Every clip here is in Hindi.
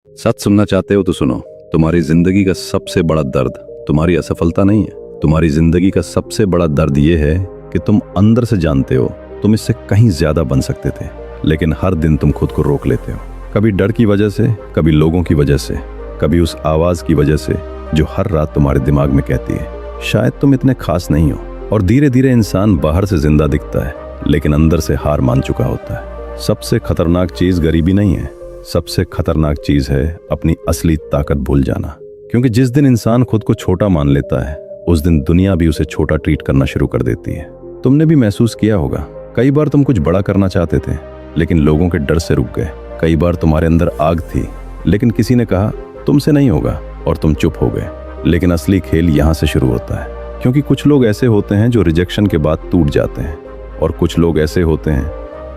सच सुनना चाहते हो तो सुनो। तुम्हारी जिंदगी का सबसे बड़ा दर्द तुम्हारी असफलता नहीं है। तुम्हारी जिंदगी का सबसे बड़ा दर्द यह है कि तुम अंदर से जानते हो तुम इससे कहीं ज्यादा बन सकते थे, लेकिन हर दिन तुम खुद को रोक लेते हो। कभी डर की वजह से, कभी लोगों की वजह से, कभी उस आवाज की वजह से जो हर रात तुम्हारे दिमाग में कहती है शायद तुम इतने खास नहीं हो। और धीरे धीरे इंसान बाहर से जिंदा दिखता है, लेकिन अंदर से हार मान चुका होता है। सबसे खतरनाक चीज गरीबी नहीं है, सबसे खतरनाक चीज है अपनी असली ताकत भूल जाना। क्योंकि जिस दिन इंसान खुद को छोटा मान लेता है, उस दिन दुनिया भी उसे छोटा ट्रीट करना शुरू कर देती है। तुमने भी महसूस किया होगा, कई बार तुम कुछ बड़ा करना चाहते थे, लेकिन लोगों के डर से रुक गए। कई बार तुम्हारे अंदर आग थी, लेकिन किसी ने कहा तुमसे नहीं होगा और तुम चुप हो गए। लेकिन असली खेल यहाँ से शुरू होता है, क्योंकि कुछ लोग ऐसे होते हैं जो रिजेक्शन के बाद टूट जाते हैं, और कुछ लोग ऐसे होते हैं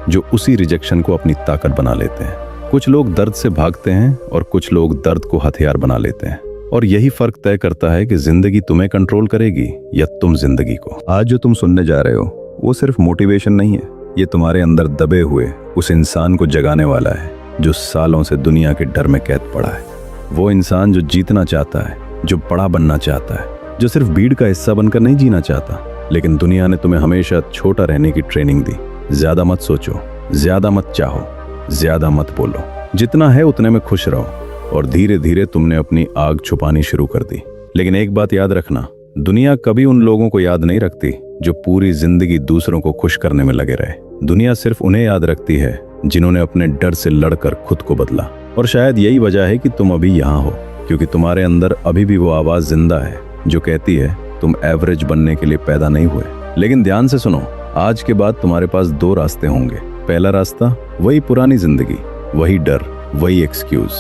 जो उसी रिजेक्शन को अपनी ताकत बना लेते हैं। कुछ लोग दर्द से भागते हैं और कुछ लोग दर्द को हथियार बना लेते हैं। और यही फर्क तय करता है कि जिंदगी तुम्हें कंट्रोल करेगी या तुम जिंदगी को। आज जो तुम सुनने जा रहे हो वो सिर्फ मोटिवेशन नहीं है, ये तुम्हारे अंदर दबे हुए उस इंसान को जगाने वाला है जो सालों से दुनिया के डर में कैद पड़ा है। वो इंसान जो जीतना चाहता है, जो बड़ा बनना चाहता है, जो सिर्फ भीड़ का हिस्सा बनकर नहीं जीना चाहता। लेकिन दुनिया ने तुम्हें हमेशा छोटा रहने की ट्रेनिंग दी। ज्यादा मत सोचो, ज्यादा मत चाहो, ज्यादा मत बोलो, जितना है उतने में खुश रहो। और धीरे धीरे तुमने अपनी आग छुपानी शुरू कर दी। लेकिन एक बात याद रखना, दुनिया कभी उन लोगों को याद नहीं रखती जो पूरी जिंदगी दूसरों को खुश करने में लगे रहे। दुनिया सिर्फ उन्हें याद रखती है जिन्होंने अपने डर से लड़कर खुद को बदला। और शायद यही वजह है कि तुम अभी यहाँ हो, क्योंकि तुम्हारे अंदर अभी भी वो आवाज जिंदा है जो कहती है तुम एवरेज बनने के लिए पैदा नहीं हुए। लेकिन ध्यान से सुनो, आज के बाद तुम्हारे पास दो रास्ते होंगे। पहला रास्ता वही पुरानी जिंदगी, वही डर, वही एक्सक्यूज,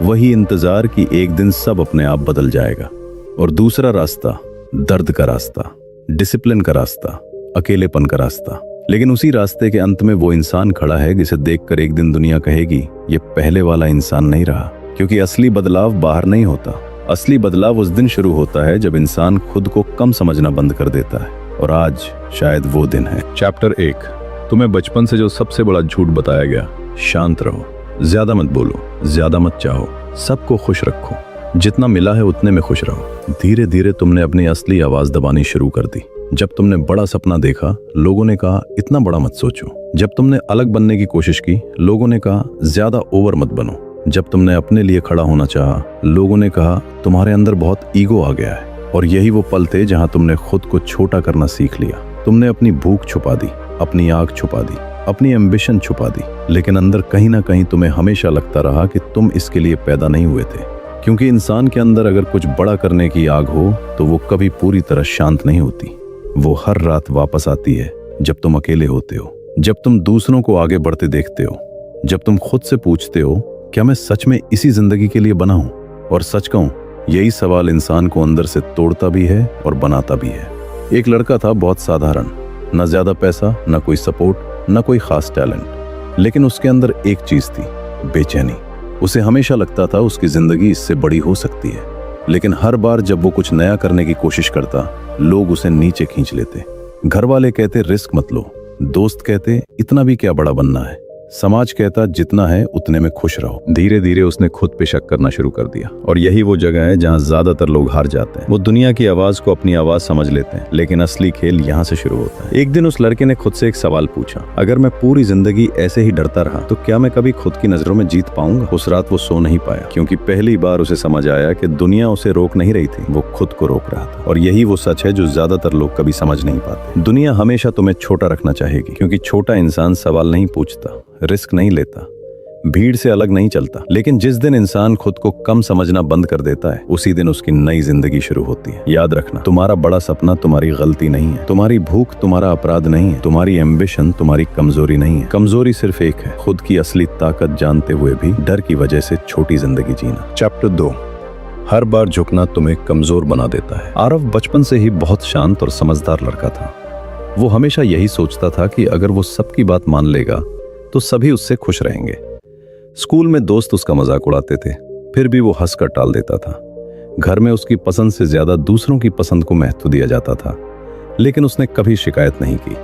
वही इंतजार कि एक दिन सब अपने आप बदल जाएगा। और दूसरा रास्ता दर्द का रास्ता, डिसिप्लिन का रास्ता, अकेलेपन का रास्ता। लेकिन उसी रास्ते के अंत में वो इंसान खड़ा है जिसे देखकर एक दिन दुनिया कहेगी ये पहले वाला इंसान नहीं रहा। क्योंकि असली बदलाव बाहर नहीं होता, असली बदलाव उस दिन शुरू होता है जब इंसान खुद को कम समझना बंद कर देता है। और आज शायद वो दिन है। चैप्टर 1। तुम्हें बचपन से जो सबसे बड़ा झूठ बताया गया, शांत रहो, ज्यादा मत बोलो, ज्यादा मत चाहो, सबको खुश रखो, जितना मिला है उतने में खुश रहो। धीरे धीरे तुमने अपनी असली आवाज दबानी शुरू कर दी। जब तुमने बड़ा सपना देखा, लोगों ने कहा इतना बड़ा मत सोचो। जब तुमने अलग बनने की कोशिश की, लोगों ने कहा ज्यादा ओवर मत बनो। जब तुमने अपने लिए खड़ा होना चाहा, लोगों ने कहा तुम्हारे अंदर बहुत ईगो आ गया है। और यही वो पल थे जहां तुमने खुद को छोटा करना सीख लिया। तुमने अपनी भूख छुपा दी, अपनी आग छुपा दी, अपनी एम्बिशन छुपा दी। लेकिन अंदर कहीं ना कहीं तुम्हें हमेशा लगता रहा कि तुम इसके लिए पैदा नहीं हुए थे। क्योंकि इंसान के अंदर अगर कुछ बड़ा करने की आग हो तो वो कभी पूरी तरह शांत नहीं होती। वो हर रात वापस आती है जब तुम अकेले होते हो, जब तुम दूसरों को आगे बढ़ते देखते हो, जब तुम खुद से पूछते हो क्या मैं सच में इसी जिंदगी के लिए बना हूं। और सच कहूं, यही सवाल इंसान को अंदर से तोड़ता भी है और बनाता भी है। एक लड़का था बहुत साधारण, न ज्यादा पैसा, न कोई सपोर्ट, न कोई खास टैलेंट। लेकिन उसके अंदर एक चीज थी, बेचैनी। उसे हमेशा लगता था उसकी जिंदगी इससे बड़ी हो सकती है। लेकिन हर बार जब वो कुछ नया करने की कोशिश करता, लोग उसे नीचे खींच लेते। घर वाले कहते रिस्क मत लो, दोस्त कहते इतना भी क्या बड़ा बनना है, समाज कहता जितना है उतने में खुश रहो। धीरे धीरे उसने खुद पे शक करना शुरू कर दिया। और यही वो जगह है जहां ज्यादातर लोग हार जाते हैं। वो दुनिया की आवाज को अपनी आवाज समझ लेते हैं, लेकिन असली खेल यहां से शुरू होता है। एक दिन उस लड़के ने खुद से एक सवाल पूछा, अगर मैं पूरी जिंदगी ऐसे ही डरता रहा तो क्या मैं कभी खुद की नजरों में जीत पाऊंगा? उस रात वो सो नहीं पाया, क्योंकि पहली बार उसे समझ आया कि दुनिया उसे रोक नहीं रही थी, वो खुद को रोक रहा था। और यही वो सच है जो ज्यादातर लोग कभी समझ नहीं पाते। दुनिया हमेशा तुम्हें छोटा रखना चाहेगी, क्योंकि छोटा इंसान सवाल नहीं पूछता, रिस्क नहीं लेता, भीड़ से अलग नहीं चलता। लेकिन जिस दिन इंसान खुद को कम समझना बंद कर देता है, उसी दिन उसकी नई जिंदगी शुरू होती है। याद रखना, तुम्हारा बड़ा सपना तुम्हारी गलती नहीं है, तुम्हारी भूख तुम्हारा अपराध नहीं है, तुम्हारी एम्बिशन तुम्हारी कमजोरी नहीं है। कमजोरी सिर्फ एक है, खुद की असली ताकत जानते हुए भी डर की वजह से छोटी जिंदगी जीना। चैप्टर 2। हर बार झुकना तुम्हें कमजोर बना देता है। आरव बचपन से ही बहुत शांत और समझदार लड़का था। वो हमेशा यही सोचता था कि अगर वो सबकी बात मान लेगा तो सभी उससे खुश रहेंगे। स्कूल में दोस्त उसका मजाक उड़ाते थे, फिर भी वो हंसकर टाल देता था। घर में उसकी पसंद से ज्यादा दूसरों की पसंद को महत्व दिया जाता था, लेकिन उसने कभी शिकायत नहीं की।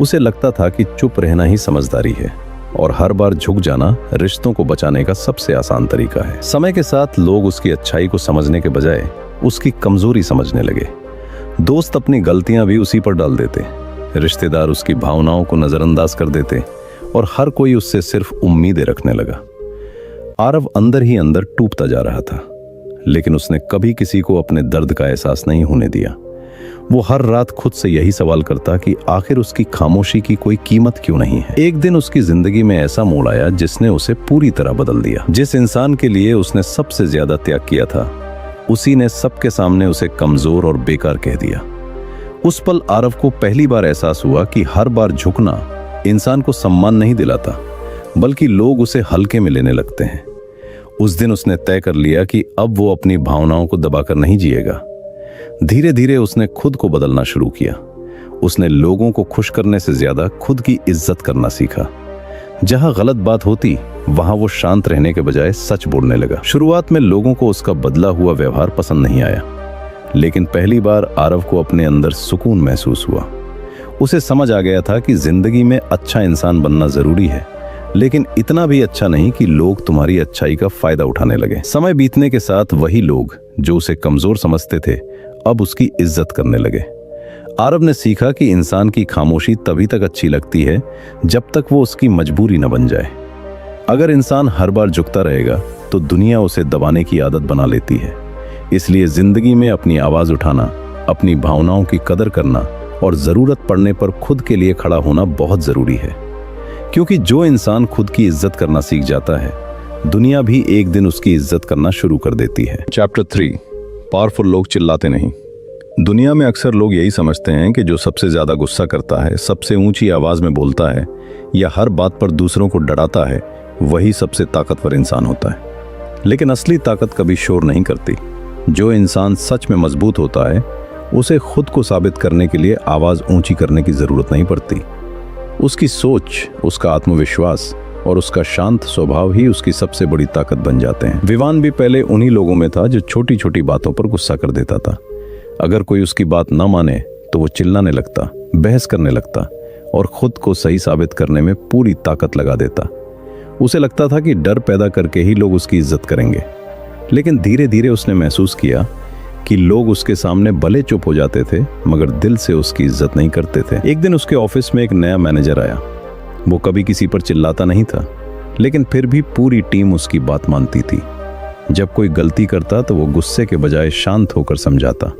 उसे लगता था कि चुप रहना ही समझदारी है। और हर बार झुक जाना रिश्तों को बचाने का सबसे आसान तरीका है। समय के साथ लोग उसकी अच्छाई को समझने के बजाय उसकी कमजोरी समझने लगे। दोस्त अपनी गलतियां भी उसी पर डाल देते, रिश्तेदार उसकी भावनाओं को नजरअंदाज कर देते और हर कोई उससे सिर्फ उम्मीदें रखने लगा। आरव अंदर ही अंदर टूटता जा रहा था, लेकिन उसने कभी किसी को अपने दर्द का एहसास नहीं होने दिया। वो हर रात खुद से यही सवाल करता कि आखिर उसकी खामोशी की कोई कीमत क्यों नहीं है। एक दिन उसकी जिंदगी में ऐसा मोड़ आया जिसने उसे पूरी तरह बदल दिया। जिस इंसान के लिए उसने सबसे ज्यादा त्याग किया था, उसी ने सबके सामने उसे कमजोर और बेकार कह दिया। उस पल आरव को पहली बार एहसास हुआ कि हर बार झुकना इंसान को सम्मान नहीं दिलाता, बल्कि लोग उसे हल्के में लेने लगते हैं। उस दिन उसने तय कर लिया कि अब वो अपनी भावनाओं को दबाकर नहीं जिएगा। धीरे धीरे उसने खुद को बदलना शुरू किया। उसने लोगों को खुश करने से ज्यादा खुद की इज्जत करना सीखा। जहां गलत बात होती, वहां वो शांत रहने के बजाय सच बोलने लगा। शुरुआत में लोगों को उसका बदला हुआ व्यवहार पसंद नहीं आया, लेकिन पहली बार आरव को अपने अंदर सुकून महसूस हुआ। उसे समझ आ गया था कि जिंदगी में अच्छा इंसान बनना जरूरी है, लेकिन इतना भी अच्छा नहीं कि लोग तुम्हारी अच्छाई का फायदा उठाने लगे। समय बीतने के साथ वही लोग जो उसे कमजोर समझते थे, अब उसकी इज्जत करने लगे। आरव ने सीखा कि इंसान की खामोशी तभी तक अच्छी लगती है जब तक वो उसकी मजबूरी न बन जाए। अगर इंसान हर बार झुकता रहेगा तो दुनिया उसे दबाने की आदत बना लेती है। इसलिए जिंदगी में अपनी आवाज उठाना, अपनी भावनाओं की कदर करना और जरूरत पड़ने पर खुद के लिए खड़ा होना बहुत जरूरी है। क्योंकि जो इंसान खुद की इज्जत करना सीख जाता है, दुनिया भी एक दिन उसकी इज्जत करना शुरू कर देती है। चैप्टर 3, पावरफुल लोग चिल्लाते नहीं। दुनिया में अक्सर लोग यही समझते हैं कि जो सबसे ज्यादा गुस्सा करता है, सबसे ऊंची आवाज में बोलता है या हर बात पर दूसरों को डराता है, वही सबसे ताकतवर इंसान होता है। लेकिन असली ताकत कभी शोर नहीं करती। जो इंसान सच में मजबूत होता है, उसे खुद को साबित करने के लिए आवाज ऊंची करने की जरूरत नहीं पड़ती। उसकी सोच, उसका आत्मविश्वास और उसका शांत स्वभाव ही उसकी सबसे बड़ी ताकत बन जाते हैं। विवान भी पहले उन्हीं लोगों में था जो छोटी छोटी बातों पर गुस्सा कर देता था। अगर कोई उसकी बात न माने तो वो चिल्लाने लगता, बहस करने लगता और खुद को सही साबित करने में पूरी ताकत लगा देता। उसे लगता था कि डर पैदा करके ही लोग उसकी इज्जत करेंगे, लेकिन धीरे धीरे उसने महसूस किया कि लोग उसके सामने भले चुप हो जाते थे, मगर दिल से उसकी इज्जत नहीं करते थे। एक दिन उसके ऑफिस में एक नया मैनेजर आया। वो कभी किसी पर चिल्लाता नहीं था, लेकिन फिर भी पूरी टीम उसकी बात मानती थी। जब कोई गलती करता तो वो गुस्से के बजाय शांत होकर समझाता।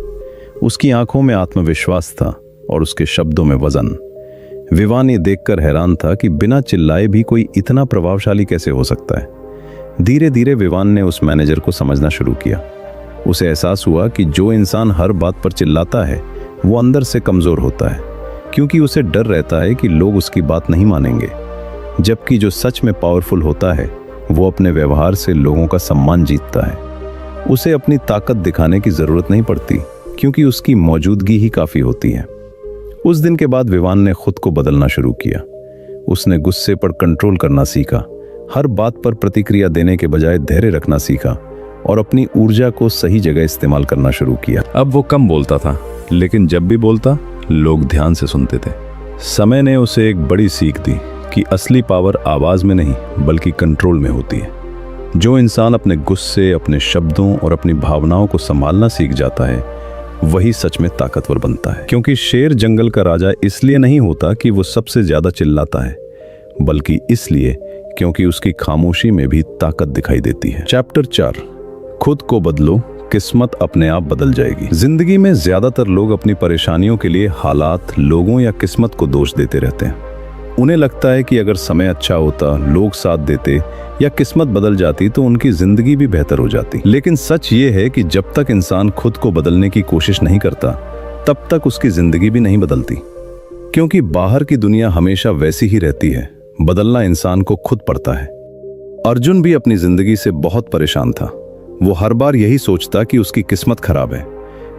उसकी आंखों में आत्मविश्वास था और उसके शब्दों में वजन। विवान ये देखकर हैरान था कि बिना चिल्लाए भी कोई इतना प्रभावशाली कैसे हो सकता है। धीरे धीरे विवान ने उस मैनेजर को समझना शुरू किया। उसे एहसास हुआ कि जो इंसान हर बात पर चिल्लाता है, वो अंदर से कमजोर होता है, क्योंकि उसे डर रहता है कि लोग उसकी बात नहीं मानेंगे। जबकि जो सच में पावरफुल होता है, वो अपने व्यवहार से लोगों का सम्मान जीतता है। उसे अपनी ताकत दिखाने की जरूरत नहीं पड़ती, क्योंकि उसकी मौजूदगी ही काफी होती है। उस दिन के बाद विवान ने खुद को बदलना शुरू किया। उसने गुस्से पर कंट्रोल करना सीखा, हर बात पर प्रतिक्रिया देने के बजाय धैर्य रखना सीखा और अपनी ऊर्जा को सही जगह इस्तेमाल करना शुरू किया। अब वो कम बोलता था, लेकिन जब भी बोलता, लोग ध्यान से सुनते थे। समय ने उसे एक बड़ी सीख दी कि असली पावर आवाज में नहीं, बल्कि कंट्रोल में होती है। जो इंसान अपने गुस्से, अपने शब्दों और अपनी भावनाओं को संभालना सीख जाता है, वही सच में ताकतवर बनता है। क्योंकि शेर जंगल का राजा इसलिए नहीं होता कि वो सबसे ज्यादा चिल्लाता है, बल्कि इसलिए क्योंकि उसकी खामोशी में भी ताकत दिखाई देती है। चैप्टर 4, खुद को बदलो, किस्मत अपने आप बदल जाएगी। जिंदगी में ज्यादातर लोग अपनी परेशानियों के लिए हालात, लोगों या किस्मत को दोष देते रहते हैं। उन्हें लगता है कि अगर समय अच्छा होता, लोग साथ देते या किस्मत बदल जाती तो उनकी जिंदगी भी बेहतर हो जाती। लेकिन सच ये है कि जब तक इंसान खुद को बदलने की कोशिश नहीं करता, तब तक उसकी जिंदगी भी नहीं बदलती। क्योंकि बाहर की दुनिया हमेशा वैसी ही रहती है, बदलना इंसान को खुद पड़ता है। अर्जुन भी अपनी जिंदगी से बहुत परेशान था। वो हर बार यही सोचता कि उसकी किस्मत खराब है।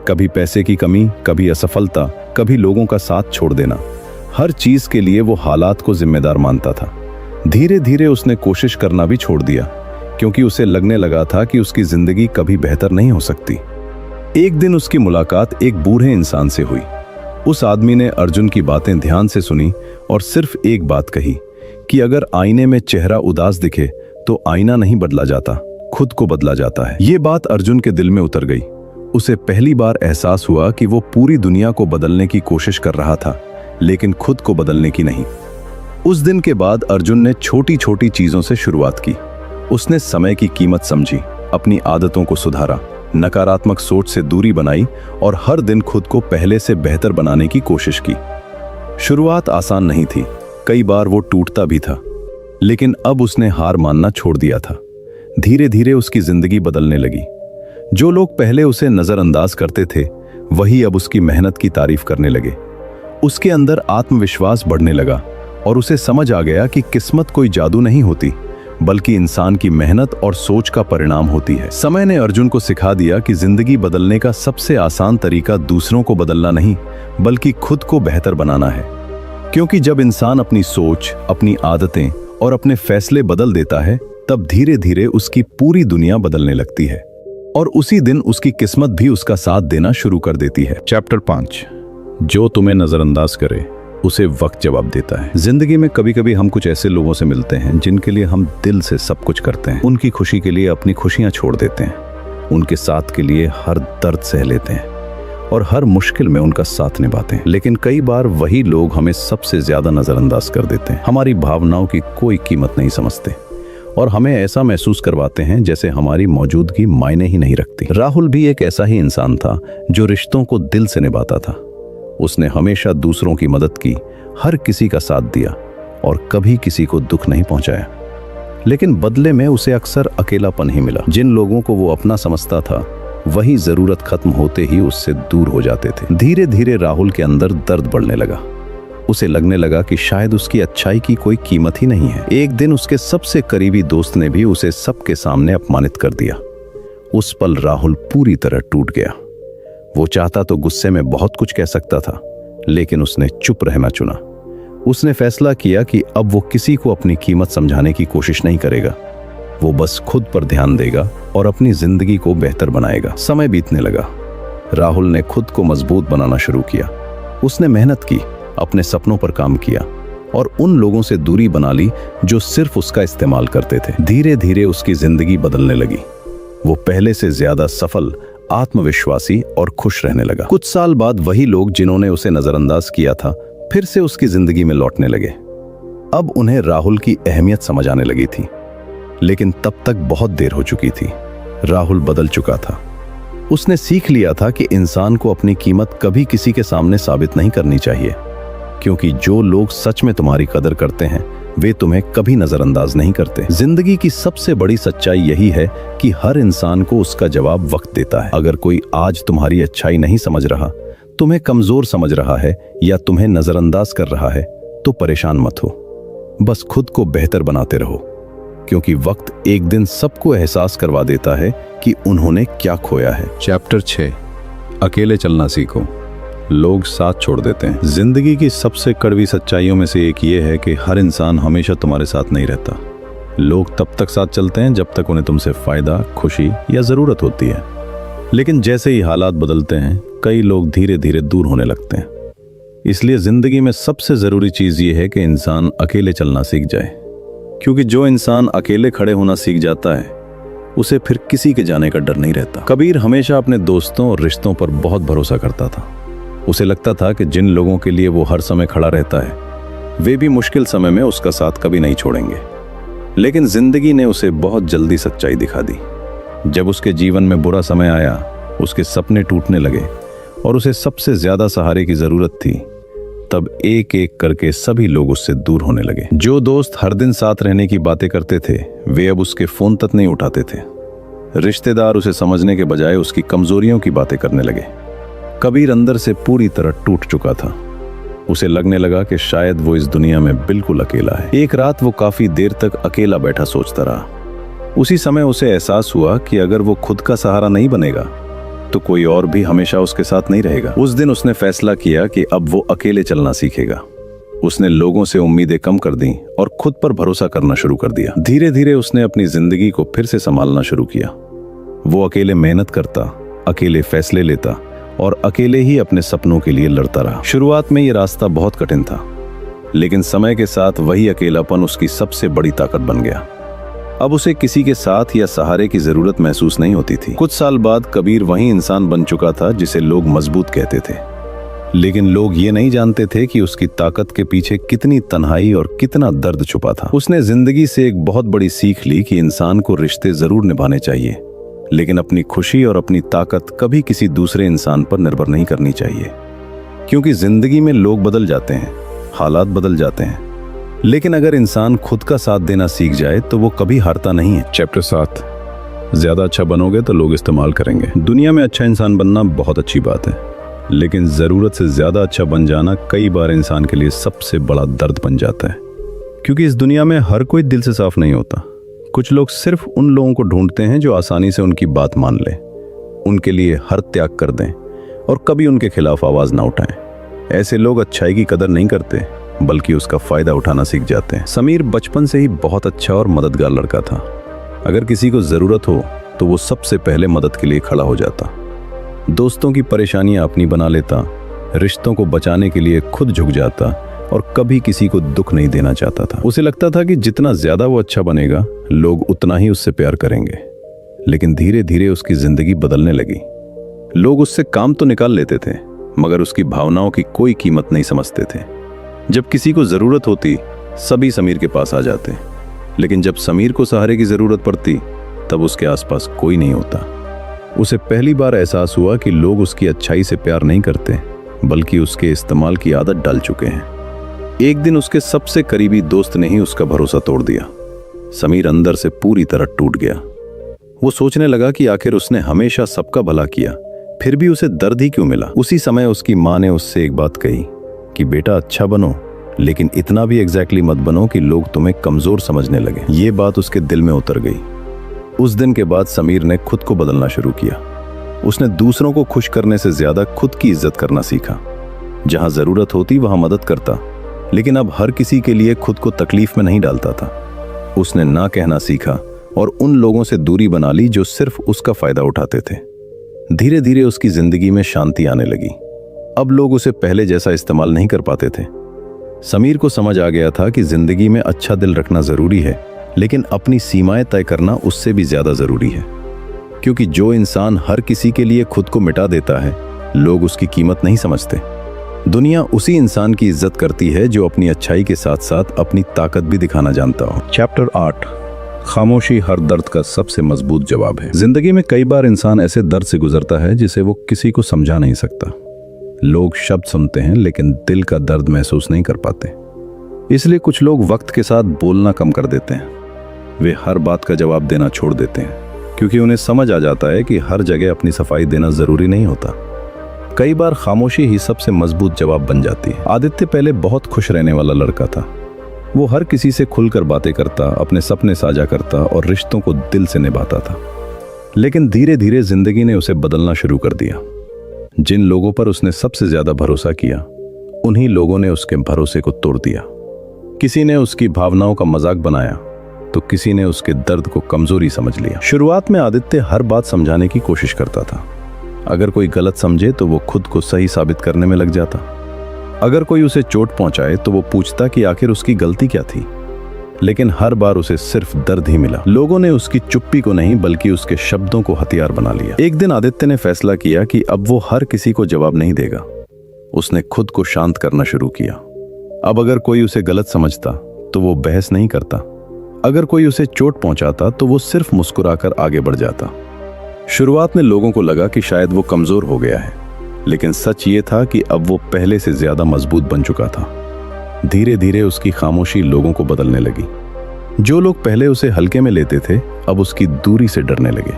कभी पैसे की कमी, कभी असफलता, कभी लोगों का साथ छोड़ देना। हर चीज के लिए वो हालात को जिम्मेदार मानता था। धीरे धीरे उसने कोशिश करना भी छोड़ दिया, क्योंकि उसे लगने लगा था कि उसकी जिंदगी कभी बेहतर नहीं हो सकती। एक दिन उसकी मुलाकात एक बूढ़े इंसान से हुई। उस आदमी ने अर्जुन की बातें ध्यान से सुनी और सिर्फ एक बात कही कि अगर आईने में चेहरा उदास दिखे तो आईना नहीं बदला जाता, खुद को बदला जाता है। ये बात अर्जुन के दिल में उतर गई। उसे पहली बार एहसास हुआ कि वो पूरी दुनिया को बदलने की कोशिश कर रहा था, लेकिन खुद को बदलने की नहीं। उस दिन के बाद अर्जुन ने छोटी छोटी चीजों से शुरुआत की। उसने समय की कीमत समझी, अपनी आदतों को सुधारा, नकारात्मक सोच से दूरी बनाई और हर दिन खुद को पहले से बेहतर बनाने की कोशिश की। शुरुआत आसान नहीं थी, कई बार वो टूटता भी था, लेकिन अब उसने हार मानना छोड़ दिया था। धीरे धीरे उसकी जिंदगी बदलने लगी। जो लोग पहले उसे नजरअंदाज करते थे, वही अब उसकी मेहनत की तारीफ करने लगे। उसके अंदर आत्मविश्वास बढ़ने लगा और उसे समझ आ गया कि किस्मत कोई जादू नहीं होती, बल्कि इंसान की मेहनत और सोच का परिणाम होती है। समय ने अर्जुन को सिखा दिया कि जिंदगी बदलने का सबसे आसान तरीका दूसरों को बदलना नहीं, बल्कि खुद को बेहतर बनाना है। क्योंकि जब इंसान अपनी सोच, अपनी आदतें और अपने फैसले बदल देता है, तब धीरे धीरे उसकी पूरी दुनिया बदलने लगती है और उसी दिन उसकी किस्मत भी उसका साथ देना शुरू कर देती है। चैप्टर 5। जो तुम्हें नजरअंदाज करे उसे वक्त जवाब देता है। जिंदगी में कभी कभी हम कुछ ऐसे लोगों से मिलते हैं जिनके लिए हम दिल से सब कुछ करते हैं। उनकी खुशी के लिए अपनी खुशियां छोड़ देते हैं, उनके साथ के लिए हर दर्द सह लेते हैं और हर मुश्किल में उनका साथ निभाते हैं। लेकिन कई बार वही लोग हमें सबसे ज्यादा नजरअंदाज कर देते हैं। हमारी भावनाओं की कोई कीमत नहीं समझते और हमें ऐसा महसूस करवाते हैं जैसे हमारी मौजूदगी मायने ही नहीं रखती। राहुल भी एक ऐसा ही इंसान था जो रिश्तों को दिल से निभाता था। उसने हमेशा दूसरों की मदद की, हर किसी का साथ दिया और कभी किसी को दुख नहीं पहुंचाया। लेकिन बदले में उसे अक्सर अकेलापन ही मिला। जिन लोगों को वो अपना समझता था, वही जरूरत खत्म होते ही उससे दूर हो जाते थे। धीरे धीरे राहुल के अंदर दर्द बढ़ने लगा। उसे लगने लगा कि शायद उसकी अच्छाई की कोई कीमत ही नहीं है। एक दिन उसके सबसे करीबी दोस्त ने भी उसे सबके सामने अपमानित कर दिया। उस पल राहुल पूरी तरह टूट गया। वो चाहता तो गुस्से में बहुत कुछ कह सकता था, लेकिन उसने चुप रहना चुना। उसने फैसला किया कि अब वो किसी को अपनी कीमत समझाने की कोशिश नहीं करेगा। वो बस खुद पर ध्यान देगा और अपनी जिंदगी को बेहतर बनाएगा। समय बीतने लगा। राहुल ने खुद को मजबूत बनाना शुरू किया। उसने मेहनत की, अपने सपनों पर काम किया और उन लोगों से दूरी बना ली जो सिर्फ उसका इस्तेमाल करते थे। धीरे धीरे उसकी जिंदगी बदलने लगी। वो पहले से ज्यादा सफल, आत्मविश्वासी और खुश रहने लगा। कुछ साल बाद वही लोग जिन्होंने उसे नजरअंदाज किया था, फिर से उसकी जिंदगी में लौटने लगे। अब उन्हें राहुल की अहमियत समझ आने लगी थी, लेकिन तब तक बहुत देर हो चुकी थी। राहुल बदल चुका था। उसने सीख लिया था कि इंसान को अपनी कीमत कभी किसी के सामने साबित नहीं करनी चाहिए, क्योंकि जो लोग सच में तुम्हारी कदर करते हैं, वे तुम्हें कभी नजरअंदाज नहीं करते। जिंदगी की सबसे बड़ी सच्चाई यही है कि हर इंसान को उसका जवाब वक्त देता है। अगर कोई आज तुम्हारी अच्छाई नहीं समझ रहा, तुम्हें कमजोर समझ रहा है या तुम्हें नजरअंदाज कर रहा है, तो परेशान मत हो। बस खुद को बेहतर बनाते रहो, क्योंकि वक्त एक दिन सबको एहसास करवा देता है कि उन्होंने क्या खोया है। चैप्टर 6। अकेले चलना सीखो, लोग साथ छोड़ देते हैं। जिंदगी की सबसे कड़वी सच्चाइयों में से एक ये है कि हर इंसान हमेशा तुम्हारे साथ नहीं रहता। लोग तब तक साथ चलते हैं जब तक उन्हें तुमसे फायदा, खुशी या जरूरत होती है। लेकिन जैसे ही हालात बदलते हैं, कई लोग धीरे धीरे दूर होने लगते हैं। इसलिए जिंदगी में सबसे जरूरी चीज ये है कि इंसान अकेले चलना सीख जाए, क्योंकि जो इंसान अकेले खड़े होना सीख जाता है, उसे फिर किसी के जाने का डर नहीं रहता। कबीर हमेशा अपने दोस्तों और रिश्तों पर बहुत भरोसा करता था। उसे लगता था कि जिन लोगों के लिए वो हर समय खड़ा रहता है, वे भी मुश्किल समय में उसका साथ कभी नहीं छोड़ेंगे। लेकिन जिंदगी ने उसे बहुत जल्दी सच्चाई दिखा दी। जब उसके जीवन में बुरा समय आया, उसके सपने टूटने लगे और उसे सबसे ज्यादा सहारे की जरूरत थी, तब एक एक करके सभी लोग उससे दूर होने लगे। जो दोस्त हर दिन साथ रहने की बातें करते थे, वे अब उसके फोन तक नहीं उठाते थे। रिश्तेदार उसे समझने के बजाय उसकी कमजोरियों की बातें करने लगे। कबीर अंदर से पूरी तरह टूट चुका था। उसे लगने लगा कि शायद वो इस दुनिया में बिल्कुल अकेला है। एक रात वो काफी देर तक अकेला बैठा सोचता रहा। उसी समय उसे एहसास हुआ कि अगर वो खुद का सहारा नहीं बनेगा, तो कोई और भी हमेशा उसके साथ नहीं रहेगा। उस दिन उसने फैसला किया कि अब वो अकेले चलना सीखेगा। उसने लोगों से उम्मीदें कम कर दी और खुद पर भरोसा करना शुरू कर दिया। धीरे धीरे उसने अपनी जिंदगी को फिर से संभालना शुरू किया। वो अकेले मेहनत करता, अकेले फैसले लेता और अकेले ही अपने सपनों के लिए लड़ता रहा। शुरुआत में ये रास्ता बहुत कठिन था। लेकिन समय के साथ वही अकेलापन उसकी सबसे बड़ी ताकत बन गया। अब उसे किसी के साथ या सहारे की जरूरत महसूस नहीं होती थी। कुछ साल बाद कबीर वही इंसान बन चुका था जिसे लोग मजबूत कहते थे, लेकिन लोग ये नहीं जानते थे कि उसकी ताकत के पीछे कितनी तन्हाई और कितना दर्द छुपा था। उसने जिंदगी से एक बहुत बड़ी सीख ली कि इंसान को रिश्ते जरूर निभाने चाहिए, लेकिन अपनी खुशी और अपनी ताकत कभी किसी दूसरे इंसान पर निर्भर नहीं करनी चाहिए। क्योंकि जिंदगी में लोग बदल जाते हैं, हालात बदल जाते हैं, लेकिन अगर इंसान खुद का साथ देना सीख जाए तो वो कभी हारता नहीं है। चैप्टर 7, ज्यादा अच्छा बनोगे तो लोग इस्तेमाल करेंगे। दुनिया में अच्छा इंसान बनना बहुत अच्छी बात है, लेकिन जरूरत से ज्यादा अच्छा बन जाना कई बार इंसान के लिए सबसे बड़ा दर्द बन जाता है। क्योंकि इस दुनिया में हर कोई दिल से साफ नहीं होता। कुछ लोग सिर्फ उन लोगों को ढूंढते हैं जो आसानी से उनकी बात मान लें, उनके लिए हर त्याग कर दें और कभी उनके खिलाफ आवाज ना उठाएं। ऐसे लोग अच्छाई की कदर नहीं करते, बल्कि उसका फायदा उठाना सीख जाते हैं। समीर बचपन से ही बहुत अच्छा और मददगार लड़का था। अगर किसी को जरूरत हो तो वो सबसे पहले मदद के लिए खड़ा हो जाता। दोस्तों की परेशानियां अपनी बना लेता, रिश्तों को बचाने के लिए खुद झुक जाता और कभी किसी को दुख नहीं देना चाहता था। उसे लगता था कि जितना ज्यादा वो अच्छा बनेगा, लोग उतना ही उससे प्यार करेंगे। लेकिन धीरे धीरे उसकी जिंदगी बदलने लगी। लोग उससे काम तो निकाल लेते थे, मगर उसकी भावनाओं की कोई कीमत नहीं समझते थे। जब किसी को जरूरत होती, सभी समीर के पास आ जाते, लेकिन जब समीर को सहारे की जरूरत पड़ती, तब उसके आसपास कोई नहीं होता। उसे पहली बार एहसास हुआ कि लोग उसकी अच्छाई से प्यार नहीं करते, बल्कि उसके इस्तेमाल की आदत डाल चुके हैं। एक दिन उसके सबसे करीबी दोस्त ने ही उसका भरोसा तोड़ दिया। समीर अंदर से पूरी तरह टूट गया। वो सोचने लगा कि आखिर उसने हमेशा सबका भला किया, फिर भी उसे दर्द ही क्यों मिला। उसी समय उसकी माँ ने उससे एक बात कही कि बेटा अच्छा बनो, लेकिन इतना भी एग्जैक्टली मत बनो कि लोग तुम्हें कमजोर समझने लगे। ये बात उसके दिल में उतर गई। उस दिन के बाद समीर ने खुद को बदलना शुरू किया। उसने दूसरों को खुश करने से ज्यादा खुद की इज्जत करना सीखा। जहां जरूरत होती वहां मदद करता, लेकिन अब हर किसी के लिए खुद को तकलीफ में नहीं डालता था। उसने ना कहना सीखा और उन लोगों से दूरी बना ली जो सिर्फ उसका फायदा उठाते थे। धीरे धीरे उसकी जिंदगी में शांति आने लगी। अब लोग उसे पहले जैसा इस्तेमाल नहीं कर पाते थे। समीर को समझ आ गया था कि जिंदगी में अच्छा दिल रखना जरूरी है, लेकिन अपनी सीमाएं तय करना उससे भी ज्यादा जरूरी है। क्योंकि जो इंसान हर किसी के लिए खुद को मिटा देता है, लोग उसकी कीमत नहीं समझते। दुनिया उसी इंसान की इज्जत करती है जो अपनी अच्छाई के साथ साथ अपनी ताकत भी दिखाना जानता हो। चैप्टर 8, खामोशी हर दर्द का सबसे मजबूत जवाब है। जिंदगी में कई बार इंसान ऐसे दर्द से गुजरता है जिसे वो किसी को समझा नहीं सकता। लोग शब्द सुनते हैं, लेकिन दिल का दर्द महसूस नहीं कर पाते। इसलिए कुछ लोग वक्त के साथ बोलना कम कर देते हैं। वे हर बात का जवाब देना छोड़ देते हैं, क्योंकि उन्हें समझ आ जाता है कि हर जगह अपनी सफाई देना जरूरी नहीं होता। कई बार खामोशी ही सबसे मजबूत जवाब बन जाती है। आदित्य पहले बहुत खुश रहने वाला लड़का था। वो हर किसी से खुलकर बातें करता, अपने सपने साझा करता और रिश्तों को दिल से निभाता था। लेकिन धीरे धीरे जिंदगी ने उसे बदलना शुरू कर दिया। जिन लोगों पर उसने सबसे ज्यादा भरोसा किया, उन्हीं लोगों ने उसके भरोसे को तोड़ दिया। किसी ने उसकी भावनाओं का मजाक बनाया, तो किसी ने उसके दर्द को कमजोरी समझ लिया। शुरुआत में आदित्य हर बात समझाने की कोशिश करता था। अगर कोई गलत समझे तो वो खुद को सही साबित करने में लग जाता। अगर कोई उसे चोट पहुंचाए तो वो पूछता कि आखिर उसकी गलती क्या थी। लेकिन हर बार उसे सिर्फ दर्द ही मिला। लोगों ने उसकी चुप्पी को नहीं, बल्कि उसके शब्दों को हथियार बना लिया। एक दिन आदित्य ने फैसला किया कि अब वो हर किसी को जवाब नहीं देगा। उसने खुद को शांत करना शुरू किया। अब अगर कोई उसे गलत समझता तो वो बहस नहीं करता। अगर कोई उसे चोट पहुंचाता तो वो सिर्फ मुस्कुराकर आगे बढ़ जाता। शुरुआत में लोगों को लगा कि शायद वो कमजोर हो गया है, लेकिन सच ये था कि अब वो पहले से ज्यादा मजबूत बन चुका था। धीरे धीरे उसकी खामोशी लोगों को बदलने लगी। जो लोग पहले उसे हल्के में लेते थे, अब उसकी दूरी से डरने लगे।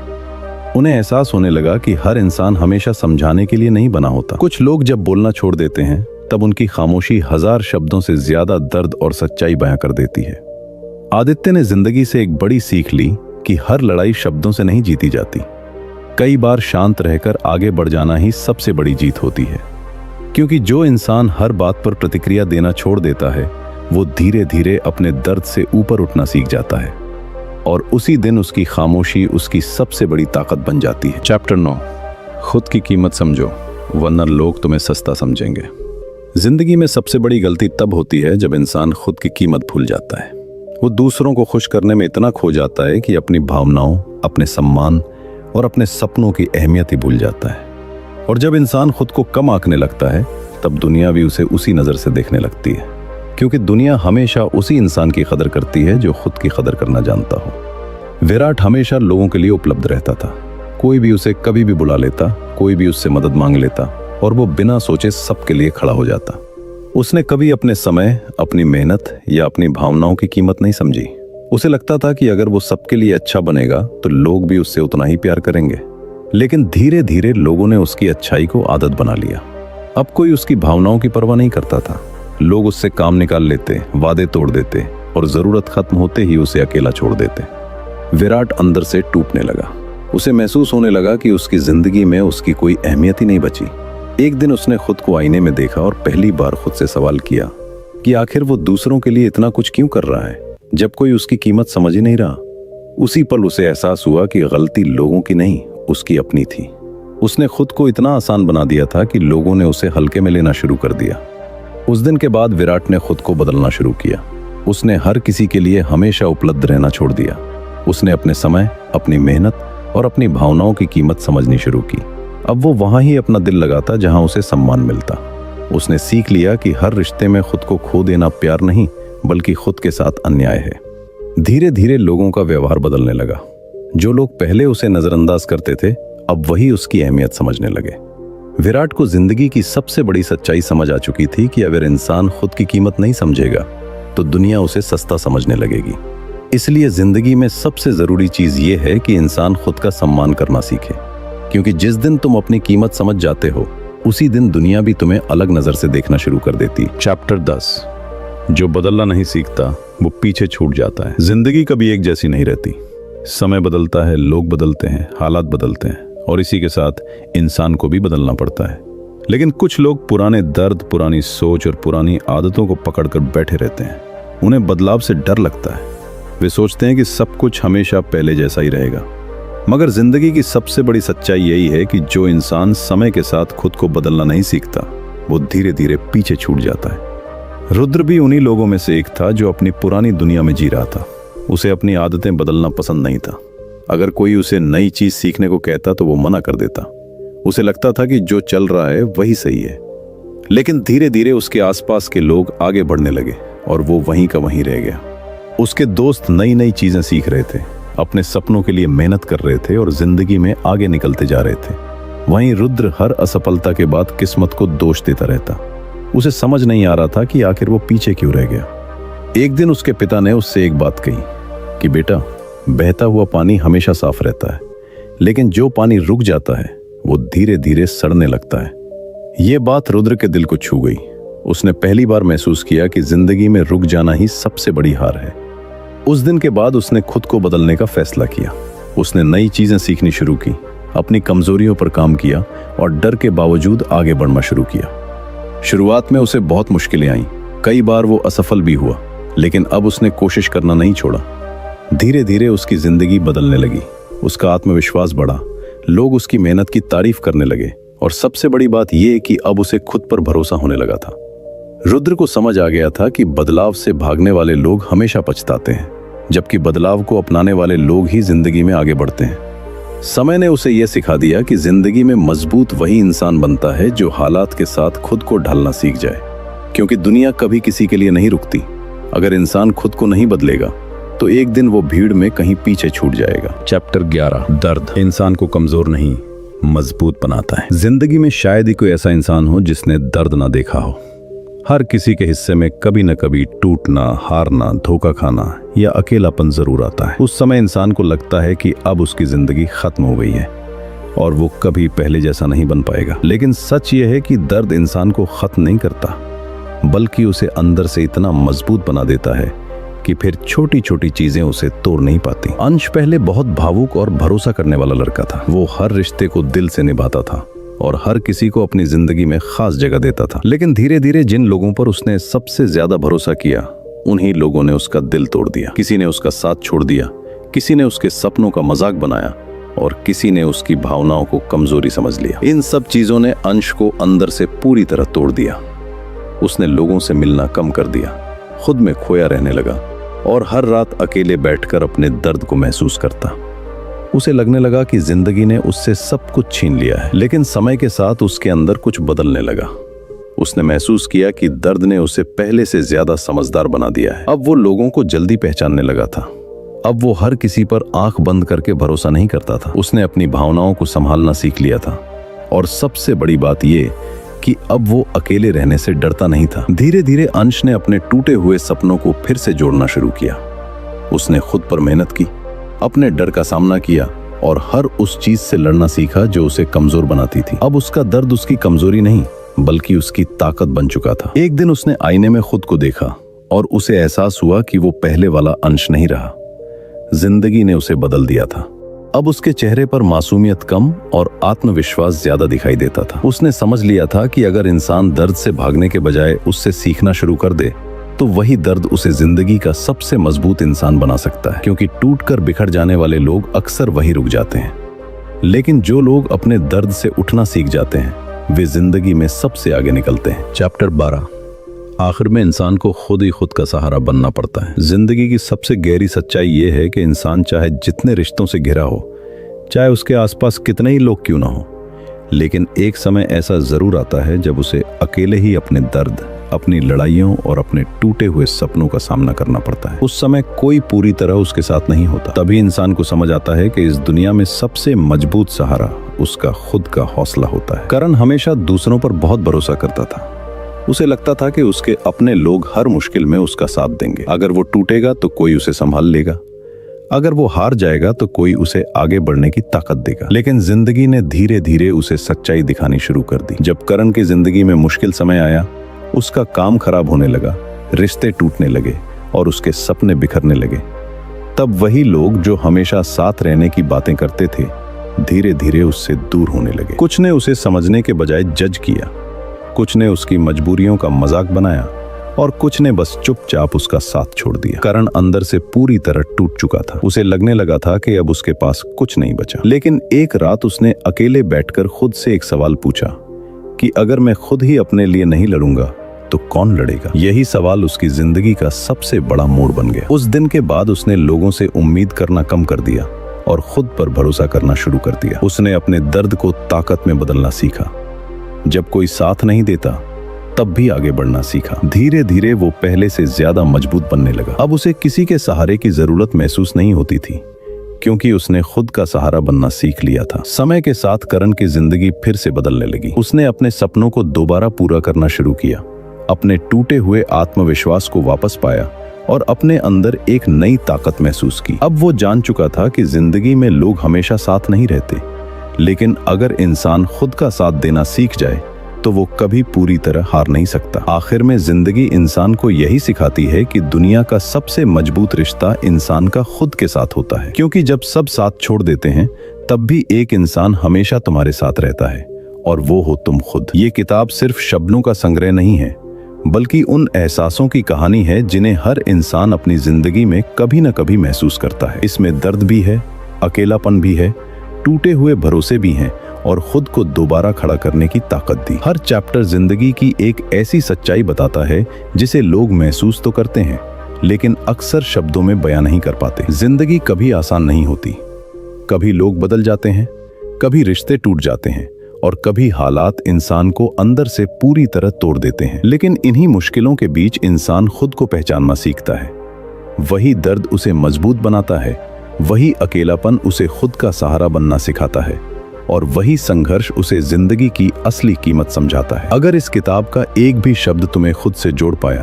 उन्हें एहसास होने लगा कि हर इंसान हमेशा समझाने के लिए नहीं बना होता। कुछ लोग जब बोलना छोड़ देते हैं, तब उनकी खामोशी 1000 शब्दों से ज्यादा दर्द और सच्चाई बयां कर देती है। आदित्य ने जिंदगी से एक बड़ी सीख ली कि हर लड़ाई शब्दों से नहीं जीती जाती। कई बार शांत रहकर आगे बढ़ जाना ही सबसे बड़ी जीत होती है। क्योंकि जो इंसान हर बात पर प्रतिक्रिया देना छोड़ देता है, वो धीरे धीरे अपने दर्द से ऊपर उठना सीख जाता है, और उसी दिन उसकी खामोशी उसकी सबसे बड़ी ताकत बन जाती है। चैप्टर 9, खुद की कीमत समझो, वरना लोग तुम्हें सस्ता समझेंगे। जिंदगी में सबसे बड़ी गलती तब होती है जब इंसान खुद की कीमत भूल जाता है। वो दूसरों को खुश करने में इतना खो जाता है कि अपनी भावनाओं, अपने सम्मान और अपने सपनों की अहमियत ही भूल जाता है। और जब इंसान खुद को कम आंकने लगता है तब दुनिया भी उसे उसी नज़र से देखने लगती है, क्योंकि दुनिया हमेशा उसी इंसान की कदर करती है जो खुद की कदर करना जानता हो। विराट हमेशा लोगों के लिए उपलब्ध रहता था। कोई भी उसे कभी भी बुला लेता, कोई भी उससे मदद मांग लेता और वो बिना सोचे सबके लिए खड़ा हो जाता। उसने कभी अपने समय, अपनी मेहनत या अपनी भावनाओं की कीमत नहीं समझी। उसे लगता था कि अगर वो सबके लिए अच्छा बनेगा तो लोग भी उससे उतना ही प्यार करेंगे। लेकिन धीरे धीरे लोगों ने उसकी अच्छाई को आदत बना लिया। अब कोई उसकी भावनाओं की परवाह नहीं करता था। लोग उससे काम निकाल लेते, वादे तोड़ देते और जरूरत खत्म होते ही उसे अकेला छोड़ देते। विराट अंदर से टूटने लगा। उसे महसूस होने लगा कि उसकी जिंदगी में उसकी कोई अहमियत ही नहीं बची। एक दिन उसने खुद को आईने में देखा और पहली बार खुद से सवाल किया कि आखिर वो दूसरों के लिए इतना कुछ क्यों कर रहा है जब कोई उसकी कीमत समझ ही नहीं रहा। उसी पल उसे एहसास हुआ कि गलती लोगों की नहीं, उसकी अपनी थी। उसने खुद को इतना आसान बना दिया था कि लोगों ने उसे हल्के में लेना शुरू कर दिया। उस दिन के बाद विराट ने खुद को बदलना शुरू किया। उसने हर किसी के लिए हमेशा उपलब्ध रहना छोड़ दिया। उसने अपने समय, अपनी मेहनत और अपनी भावनाओं की कीमत समझनी शुरू की। अब वो वहां ही अपना दिल लगाता जहां उसे सम्मान मिलता। उसने सीख लिया कि हर रिश्ते में खुद को खो देना प्यार नहीं, बल्कि खुद के साथ अन्याय है। धीरे धीरे लोगों का व्यवहार बदलने लगा। जो लोग पहले उसे नजरअंदाज करते थे अब वही उसकी अहमियत समझने लगे। विराट को जिंदगी की सबसे बड़ी सच्चाई समझ आ चुकी थी कि अगर इंसान खुद की कीमत नहीं समझेगा तो दुनिया उसे सस्ता समझने लगेगी। इसलिए जिंदगी में सबसे जरूरी चीज ये है कि इंसान खुद का सम्मान करना सीखे, क्योंकि जिस दिन तुम अपनी कीमत समझ जाते हो उसी दिन दुनिया भी तुम्हें अलग नजर से देखना शुरू कर देती। चैप्टर 10। जो बदलना नहीं सीखता वो पीछे छूट जाता है। जिंदगी कभी एक जैसी नहीं रहती। समय बदलता है, लोग बदलते हैं, हालात बदलते हैं और इसी के साथ इंसान को भी बदलना पड़ता है। लेकिन कुछ लोग पुराने दर्द, पुरानी सोच और पुरानी आदतों को पकड़कर बैठे रहते हैं। उन्हें बदलाव से डर लगता है। वे सोचते हैं कि सब कुछ हमेशा पहले जैसा ही रहेगा। मगर जिंदगी की सबसे बड़ी सच्चाई यही है कि जो इंसान समय के साथ खुद को बदलना नहीं सीखता वो धीरे धीरे पीछे छूट जाता है। रुद्र भी उन्हीं लोगों में से एक था जो अपनी पुरानी दुनिया में जी रहा था। उसे अपनी आदतें बदलना पसंद नहीं था। अगर कोई उसे नई चीज सीखने को कहता तो वो मना कर देता। उसे लगता था कि जो चल रहा है वही सही है। लेकिन धीरे धीरे उसके आसपास के लोग आगे बढ़ने लगे और वो वहीं का वहीं रह गया। उसके दोस्त नई नई चीजें सीख रहे थे, अपने सपनों के लिए मेहनत कर रहे थे और जिंदगी में आगे निकलते जा रहे थे। वहीं रुद्र हर असफलता के बाद किस्मत को दोष देता रहता। उसे समझ नहीं आ रहा था कि आखिर वो पीछे क्यों रह गया। एक दिन उसके पिता ने उससे एक बात कही कि बेटा, बहता हुआ पानी हमेशा साफ रहता है, लेकिन जो पानी रुक जाता है वो धीरे धीरे सड़ने लगता है। ये बात रुद्र के दिल को छू गई। उसने पहली बार महसूस किया कि जिंदगी में रुक जाना ही सबसे बड़ी हार है। उस दिन के बाद उसने खुद को बदलने का फैसला किया। उसने नई चीजें सीखनी शुरू की, अपनी कमजोरियों पर काम किया और डर के बावजूद आगे बढ़ना शुरू किया। शुरुआत में उसे बहुत मुश्किलें आईं, कई बार वो असफल भी हुआ, लेकिन अब उसने कोशिश करना नहीं छोड़ा। धीरे धीरे उसकी जिंदगी बदलने लगी। उसका आत्मविश्वास बढ़ा, लोग उसकी मेहनत की तारीफ करने लगे और सबसे बड़ी बात यह कि अब उसे खुद पर भरोसा होने लगा था। रुद्र को समझ आ गया था कि बदलाव से भागने वाले लोग हमेशा पछताते हैं, जबकि बदलाव को अपनाने वाले लोग ही जिंदगी में आगे बढ़ते हैं। समय ने उसे यह सिखा दिया कि जिंदगी में मजबूत वही इंसान बनता है जो हालात के साथ खुद को ढलना सीख जाए, क्योंकि दुनिया कभी किसी के लिए नहीं रुकती। अगर इंसान खुद को नहीं बदलेगा तो एक दिन वो भीड़ में कहीं पीछे छूट जाएगा। चैप्टर 11। दर्द इंसान को कमजोर नहीं, मजबूत बनाता है। जिंदगी में शायद ही कोई ऐसा इंसान हो जिसने दर्द ना देखा हो। हर किसी के हिस्से में कभी न कभी टूटना, हारना, धोखा खाना या अकेलापन जरूर आता है। उस समय इंसान को लगता है कि अब उसकी जिंदगी खत्म हो गई है और वो कभी पहले जैसा नहीं बन पाएगा। लेकिन सच यह है कि दर्द इंसान को खत्म नहीं करता, बल्कि उसे अंदर से इतना मजबूत बना देता है कि फिर छोटी छोटी चीजें उसे तोड़ नहीं पाती। अंश पहले बहुत भावुक और भरोसा करने वाला लड़का था। वो हर रिश्ते को दिल से निभाता था और हर किसी को अपनी जिंदगी में खास जगह देता था। लेकिन धीरे धीरे जिन लोगों पर उसने सबसे ज्यादा भरोसा किया, उन्हीं लोगों ने उसका दिल तोड़ दिया। किसी ने उसका साथ छोड़ दिया, किसी ने उसके सपनों का मजाक बनाया और किसी ने उसकी भावनाओं को कमजोरी समझ लिया। इन सब चीजों ने अंश को अंदर से पूरी तरह तोड़ दिया। उसने लोगों से मिलना कम कर दिया, खुद में खोया रहने लगा और हर रात अकेले बैठकर अपने दर्द को महसूस करता। उसे लगने लगा कि जिंदगी ने उससे सब कुछ छीन लिया है। लेकिन समय के साथ उसके अंदर कुछ बदलने लगा। उसने महसूस किया कि दर्द ने उसे पहले से ज्यादा समझदार बना दिया है। अब वो लोगों को जल्दी पहचानने लगा था। अब वो हर किसी पर आंख बंद करके भरोसा नहीं करता था। उसने अपनी भावनाओं को संभालना सीख लिया था और सबसे बड़ी बात ये कि अब वो अकेले रहने से डरता नहीं था। धीरे धीरे अंश ने अपने टूटे हुए सपनों को फिर से जोड़ना शुरू किया। उसने खुद पर मेहनत की, अपने डर का सामना किया और हर उस चीज से लड़ना सीखा जो उसे कमजोर बनाती थी। अब उसका दर्द उसकी कमजोरी नहीं बल्कि उसकी ताकत बन चुका था। एक दिन उसने आईने में खुद को देखा और उसे एहसास हुआ कि वो पहले वाला अंश नहीं रहा। जिंदगी ने उसे बदल दिया था। अब उसके चेहरे पर मासूमियत कम और आत्मविश्वास ज्यादा दिखाई देता था। उसने समझ लिया था कि अगर इंसान दर्द से भागने के बजाय उससे सीखना शुरू कर दे तो वही दर्द उसे जिंदगी का सबसे मजबूत इंसान बना सकता है। क्योंकि टूटकर बिखर जाने वाले लोग अक्सर वही रुक जाते हैं, लेकिन जो लोग अपने दर्द से उठना सीख जाते हैं वे जिंदगी में सबसे आगे निकलते हैं। चैप्टर 12। आखिर में इंसान को खुद ही खुद का सहारा बनना पड़ता है। जिंदगी की सबसे गहरी सच्चाई ये है कि इंसान चाहे जितने रिश्तों से घिरा हो, चाहे उसके आसपास कितने ही लोग क्यों ना हो, लेकिन एक समय ऐसा जरूर आता है जब उसे अकेले ही अपने दर्द, अपनी लड़ाइयों और अपने टूटे हुए सपनों का सामना करना पड़ता है। उस समय कोई पूरी तरह उसके साथ नहीं होता। तभी इंसान को समझ आता है कि इस दुनिया में सबसे मजबूत सहारा उसका खुद का हौसला होता है। करण हमेशा दूसरों पर बहुत भरोसा करता था। उसे लगता था कि उसके अपने लोग हर मुश्किल में उसका साथ देंगे। अगर वो टूटेगा तो कोई उसे संभाल लेगा, अगर वो हार जाएगा तो कोई उसे आगे बढ़ने की ताकत देगा। लेकिन जिंदगी ने धीरे धीरे उसे सच्चाई दिखानी शुरू कर दी। जब करण की जिंदगी में मुश्किल समय आया, उसका काम खराब होने लगा, रिश्ते टूटने लगे और उसके सपने बिखरने लगे, तब वही लोग जो हमेशा साथ रहने की बातें करते थे धीरे धीरे उससे दूर होने लगे। कुछ ने उसे समझने के बजाय जज किया, कुछ ने उसकी मजबूरियों का मजाक बनाया और कुछ ने बस चुपचाप उसका साथ छोड़ दिया। करण अंदर से पूरी तरह टूट चुका था। उसे लगने लगा था कि अब उसके पास कुछ नहीं बचा। लेकिन एक रात उसने अकेले बैठकर खुद से एक सवाल पूछा कि अगर मैं खुद ही अपने लिए नहीं लड़ूंगा तो कौन लड़ेगा? यही सवाल उसकी जिंदगी का सबसे बड़ा मोड़ बन गया। उस दिन के बाद उसने लोगों से उम्मीद करना कम कर दिया और खुद पर भरोसा करना शुरू कर दिया। उसने अपने दर्द को ताकत में बदलना सीखा। जब कोई साथ नहीं देता तब भी आगे बढ़ना सीखा। धीरे धीरे वो पहले से ज्यादा मजबूत बनने लगा। अब उसे किसी के सहारे की जरूरत महसूस नहीं होती थी, क्योंकि उसने खुद का सहारा बनना सीख लिया था। समय के साथ करण की जिंदगी फिर से बदलने लगी। उसने अपने सपनों को दोबारा पूरा करना शुरू किया, अपने टूटे हुए आत्मविश्वास को वापस पाया और अपने अंदर एक नई ताकत महसूस की। अब वो जान चुका था कि जिंदगी में लोग हमेशा साथ नहीं रहते, लेकिन अगर इंसान खुद का साथ देना सीख जाए तो वो कभी पूरी तरह हार नहीं सकता। आखिर में जिंदगी इंसान को यही सिखाती है कि दुनिया का सबसे मजबूत रिश्ता इंसान का खुद के साथ होता है, क्योंकि जब सब साथ छोड़ देते हैं तब भी एक इंसान हमेशा तुम्हारे साथ रहता है और वो हो तुम खुद। ये किताब सिर्फ शब्दों का संग्रह नहीं है, बल्कि उन एहसासों की कहानी है जिन्हें हर इंसान अपनी जिंदगी में कभी न कभी महसूस करता है। इसमें दर्द भी है, अकेलापन भी है, टूटे हुए भरोसे भी हैं और खुद को दोबारा खड़ा करने की ताकत दी। हर चैप्टर जिंदगी की एक ऐसी सच्चाई बताता है जिसे लोग महसूस तो करते हैं, लेकिन अक्सर शब्दों में बयां नहीं कर पाते। जिंदगी कभी आसान नहीं होती। कभी लोग बदल जाते हैं, कभी रिश्ते टूट जाते हैं और कभी हालात इंसान को अंदर से पूरी तरह तोड़ देते हैं। लेकिन इन्हीं मुश्किलों के बीच इंसान खुद को पहचानना सीखता है। वही दर्द उसे मजबूत बनाता है, वही अकेलापन उसे खुद का सहारा बनना सिखाता है और वही संघर्ष उसे जिंदगी की असली कीमत समझाता है। अगर इस किताब का एक भी शब्द तुम्हें खुद से जोड़ पाया,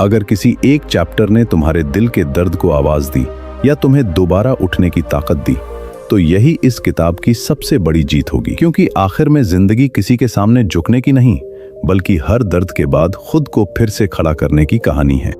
अगर किसी एक चैप्टर ने तुम्हारे दिल के दर्द को आवाज दी या तुम्हें दोबारा उठने की ताकत दी, तो यही इस किताब की सबसे बड़ी जीत होगी। क्योंकि आखिर में जिंदगी किसी के सामने झुकने की नहीं, बल्कि हर दर्द के बाद खुद को फिर से खड़ा करने की कहानी है।